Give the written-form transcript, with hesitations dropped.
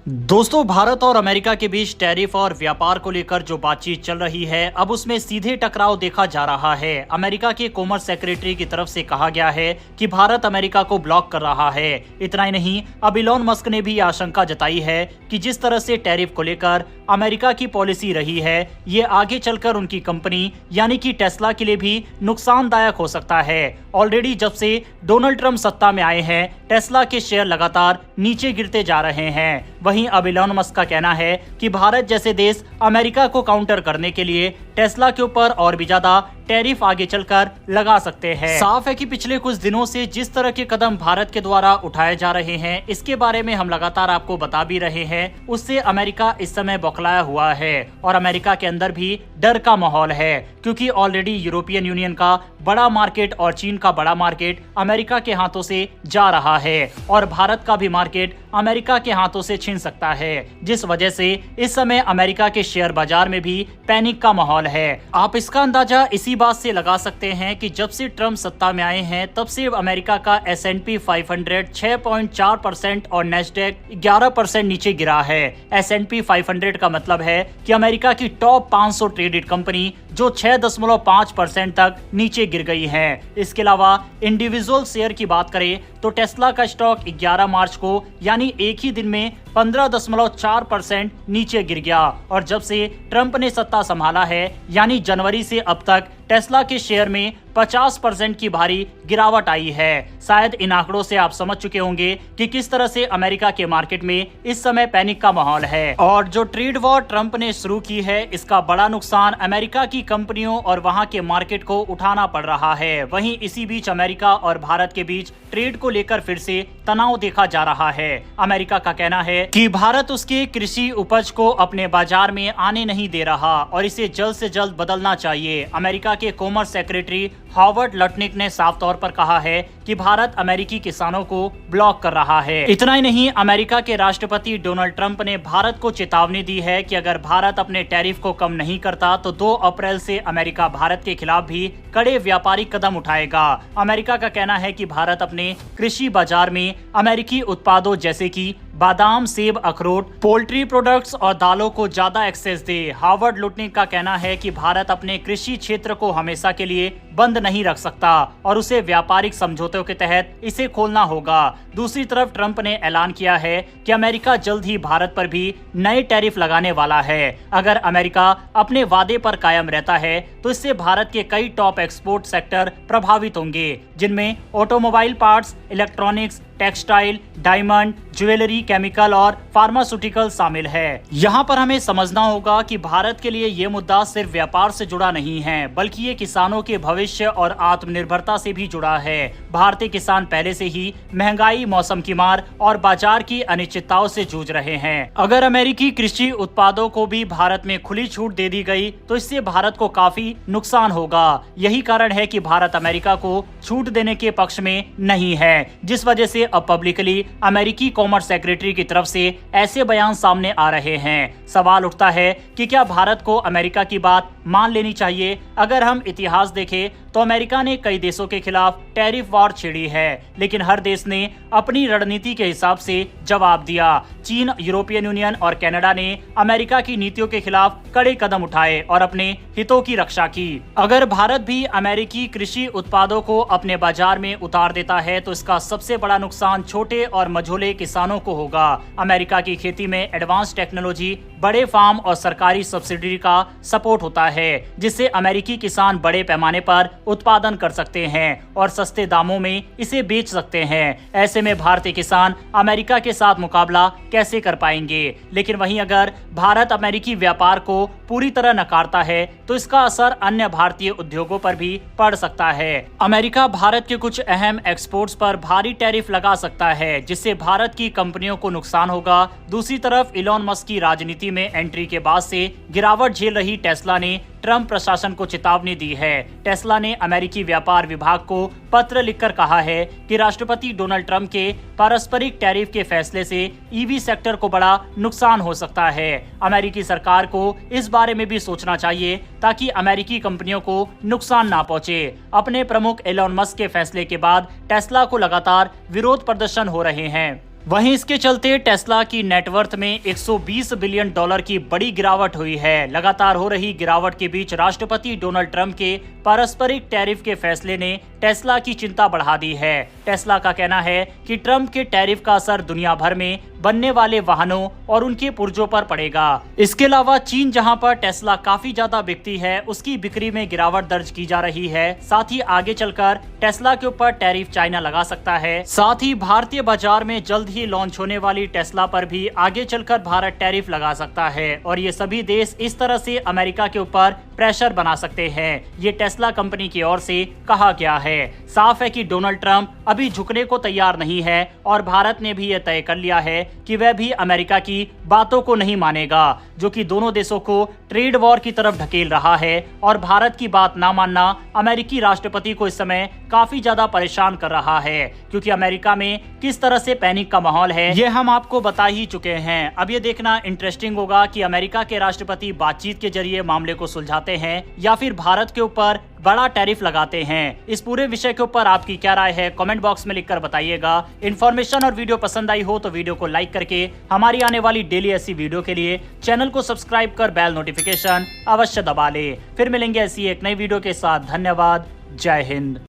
दोस्तों, भारत और अमेरिका के बीच टैरिफ और व्यापार को लेकर जो बातचीत चल रही है, अब उसमें सीधे टकराव देखा जा रहा है। अमेरिका के कॉमर्स सेक्रेटरी की तरफ से कहा गया है कि भारत अमेरिका को ब्लॉक कर रहा है। इतना ही नहीं, अब इलॉन मस्क ने भी आशंका जताई है कि जिस तरह से टैरिफ को लेकर अमेरिका की पॉलिसी रही है, ये आगे चलकर उनकी कंपनी यानी कि टेस्ला के लिए भी नुकसानदायक हो सकता है। ऑलरेडी जब से डोनाल्ड ट्रंप सत्ता में आए हैं, टेस्ला के शेयर लगातार नीचे गिरते जा रहे हैं। वहीं अब इलॉन मस्क का कहना है कि भारत जैसे देश अमेरिका को काउंटर करने के लिए टेस्ला के ऊपर और भी ज्यादा टैरिफ आगे चलकर लगा सकते हैं। साफ है कि पिछले कुछ दिनों से जिस तरह के कदम भारत के द्वारा उठाए जा रहे हैं, इसके बारे में हम लगातार आपको बता भी रहे हैं, उससे अमेरिका इस समय बौखलाया हुआ है और अमेरिका के अंदर भी डर का माहौल है, क्योंकि ऑलरेडी यूरोपियन यूनियन का बड़ा मार्केट और चीन का बड़ा मार्केट अमेरिका के हाथों से जा रहा है और भारत का भी मार्केट अमेरिका के हाथों से छीन सकता है, जिस वजह से इस समय अमेरिका के शेयर बाजार में भी पैनिक का माहौल है। आप इसका अंदाजा इसी बात से लगा सकते हैं कि जब से ट्रंप सत्ता में आए हैं, तब से अमेरिका का S&P 500 6.4% और नेस्डेक 11% नीचे गिरा है। S&P 500 का मतलब है कि अमेरिका की टॉप 500 ट्रेडेड कंपनी जो 6.5% तक नीचे गिर गई है। इसके अलावा इंडिविजुअल शेयर की बात करें तो टेस्ला का स्टॉक 11 मार्च को यानी एक ही दिन में 15.4% नीचे गिर गया और जब से ट्रंप ने सत्ता संभाला है यानी जनवरी से अब तक टेस्ला के शेयर में 50% की भारी गिरावट आई है। शायद इन आंकड़ों से आप समझ चुके होंगे कि किस तरह से अमेरिका के मार्केट में इस समय पैनिक का माहौल है और जो ट्रेड वॉर ट्रंप ने शुरू की है, इसका बड़ा नुकसान अमेरिका की कंपनियों और वहां के मार्केट को उठाना पड़ रहा है। वहीं इसी बीच अमेरिका और भारत के बीच ट्रेड को लेकर फिर से तनाव देखा जा रहा है। अमेरिका का कहना है कि भारत उसके कृषि उपज को अपने बाजार में आने नहीं दे रहा और इसे जल्द से जल्द बदलना चाहिए। अमेरिका के कॉमर्स सेक्रेटरी हॉवर्ड लटनिक ने साफ तौर पर कहा है कि भारत अमेरिकी किसानों को ब्लॉक कर रहा है। इतना ही नहीं, अमेरिका के राष्ट्रपति डोनाल्ड ट्रंप ने भारत को चेतावनी दी है कि अगर भारत अपने टैरिफ को कम नहीं करता तो 2 अप्रैल से अमेरिका भारत के खिलाफ भी कड़े व्यापारिक कदम उठाएगा। अमेरिका का कहना है कि भारत अपने कृषि बाजार में अमेरिकी उत्पादों जैसे कि बादाम, सेब, अखरोट, पोल्ट्री प्रोडक्ट्स और दालों को ज्यादा एक्सेस दे। हार्वर्ड लुटनिक का कहना है कि भारत अपने कृषि क्षेत्र को हमेशा के लिए बंद नहीं रख सकता और उसे व्यापारिक समझौतों के तहत इसे खोलना होगा। दूसरी तरफ ट्रंप ने ऐलान किया है कि अमेरिका जल्द ही भारत पर भी नए टैरिफ लगाने वाला है। अगर अमेरिका अपने वादे पर कायम रहता है तो इससे भारत के कई टॉप एक्सपोर्ट सेक्टर प्रभावित होंगे, जिनमें automobile parts, electronics, textile, diamond, jewellery, chemical और फार्मास्यूटिकल शामिल है। यहाँ पर हमें समझना होगा कि भारत के लिए ये मुद्दा सिर्फ व्यापार से जुड़ा नहीं है, बल्कि ये किसानों के भविष्य और आत्मनिर्भरता से भी जुड़ा है। भारतीय किसान पहले से ही महंगाई, मौसम की मार और बाजार की अनिश्चितताओं से जूझ रहे हैं। अगर अमेरिकी कृषि उत्पादों को भी भारत में खुली छूट दे दी गई तो इससे भारत को काफी नुकसान होगा। यही कारण है कि भारत अमेरिका को छूट देने के पक्ष में नहीं है, जिस वजह से अब पब्लिकली अमेरिकी कॉमर्स सेक्रेटरी की तरफ से ऐसे बयान सामने आ रहे हैं। सवाल उठता है कि क्या भारत को अमेरिका की बात मान लेनी चाहिए? अगर हम इतिहास देखें तो अमेरिका ने कई देशों के खिलाफ टैरिफ वॉर छेड़ी है, लेकिन हर देश ने अपनी रणनीति के हिसाब से जवाब दिया। चीन, यूरोपियन यूनियन और कनाडा ने अमेरिका की नीतियों के खिलाफ कड़े कदम उठाए और अपने हितों की रक्षा की। अगर भारत भी अमेरिकी कृषि उत्पादों को अपने बाजार में उतार देता है तो इसका सबसे बड़ा नुकसान छोटे और मझोले किसानों को होगा। अमेरिका की खेती में एडवांस टेक्नोलॉजी, बड़े फार्म और सरकारी सब्सिडी का सपोर्ट होता है, जिससे अमेरिकी किसान बड़े पैमाने पर उत्पादन कर सकते हैं और सस्ते दामों में इसे बेच सकते हैं। ऐसे में भारतीय किसान अमेरिका के साथ मुकाबला कैसे कर पाएंगे? लेकिन वहीं अगर भारत अमेरिकी व्यापार को पूरी तरह नकारता है तो इसका असर अन्य भारतीय उद्योगों पर भी पड़ सकता है। अमेरिका भारत के कुछ अहम एक्सपोर्ट्स पर भारी टैरिफ लगा सकता है, जिससे भारत की कंपनियों को नुकसान होगा। दूसरी तरफ इलॉन मस्क की राजनीति में एंट्री के बाद से गिरावट झेल रही टेस्ला ने ट्रंप प्रशासन को चेतावनी दी है। टेस्ला ने अमेरिकी व्यापार विभाग को पत्र लिखकर कहा है कि राष्ट्रपति डोनाल्ड ट्रंप के पारस्परिक टैरिफ के फैसले से ईवी सेक्टर को बड़ा नुकसान हो सकता है। अमेरिकी सरकार को इस बारे में भी सोचना चाहिए ताकि अमेरिकी कंपनियों को नुकसान ना पहुंचे। अपने प्रमुख एलोन मस्क के फैसले के बाद टेस्ला को लगातार विरोध प्रदर्शन हो रहे हैं। वहीं इसके चलते टेस्ला की नेटवर्थ में 120 बिलियन डॉलर की बड़ी गिरावट हुई है। लगातार हो रही गिरावट के बीच राष्ट्रपति डोनाल्ड ट्रंप के पारस्परिक टैरिफ के फैसले ने टेस्ला की चिंता बढ़ा दी है। टेस्ला का कहना है कि ट्रंप के टैरिफ का असर दुनिया भर में बनने वाले वाहनों और उनके पुर्जों पर पड़ेगा। इसके अलावा चीन, जहां पर टेस्ला काफी ज्यादा बिकती है, उसकी बिक्री में गिरावट दर्ज की जा रही है। साथ ही आगे चलकर टेस्ला के ऊपर टैरिफ चाइना लगा सकता है। साथ ही भारतीय बाजार में जल्द ही लॉन्च होने वाली टेस्ला पर भी आगे चलकर भारत टैरिफ लगा सकता है और ये सभी देश इस तरह से अमेरिका के ऊपर प्रेशर बना सकते हैं। ये टेस्ला कंपनी की ओर से कहा गया है। साफ है कि डोनाल्ड ट्रंप अभी झुकने को तैयार नहीं है और भारत ने भी यह तय कर लिया है कि वह भी अमेरिका की बातों को नहीं मानेगा, जो कि दोनों देशों को ट्रेड वॉर की तरफ ढकेल रहा है। और भारत की बात ना मानना अमेरिकी राष्ट्रपति को इस समय काफी ज्यादा परेशान कर रहा है, क्योंकि अमेरिका में किस तरह से पैनिक का माहौल है ये हम आपको बता ही चुके हैं। अब ये देखना इंटरेस्टिंग होगा कि अमेरिका के राष्ट्रपति बातचीत के जरिए मामले को सुलझाते हैं या फिर भारत के ऊपर बड़ा टैरिफ लगाते हैं। इस पूरे विषय के ऊपर आपकी क्या राय है, कमेंट बॉक्स में लिखकर बताइएगा। इन्फॉर्मेशन और वीडियो पसंद आई हो तो वीडियो को लाइक करके हमारी आने वाली डेली ऐसी वीडियो के लिए चैनल को सब्सक्राइब कर बेल नोटिफिकेशन अवश्य दबा ले। फिर मिलेंगे ऐसी एक नई वीडियो के साथ। धन्यवाद। जय हिंद।